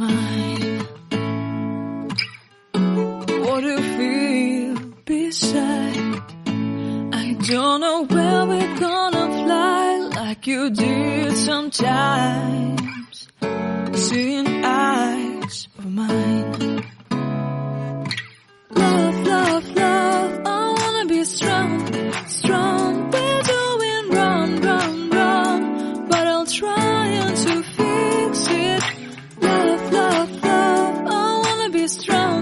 mine. What do you feel beside? I don't know where we're gonna fly like you did sometimes. Seeing eyes of mine. Love, love, love, I wanna be strong, strong. We're doing wrong, wrong, wrong, but I'll try to fix it. Love, love, love, I wanna be strong,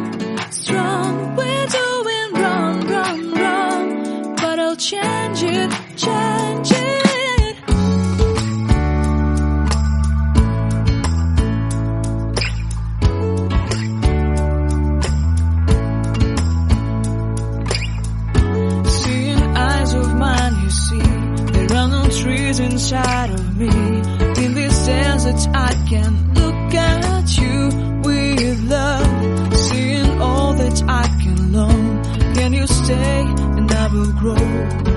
strong. We're doing wrong, wrong, wrong, but I'll change it, change it. Trees inside of me. In this desert I can look at you with love. Seeing all that I can learn. Can you stay and I will grow?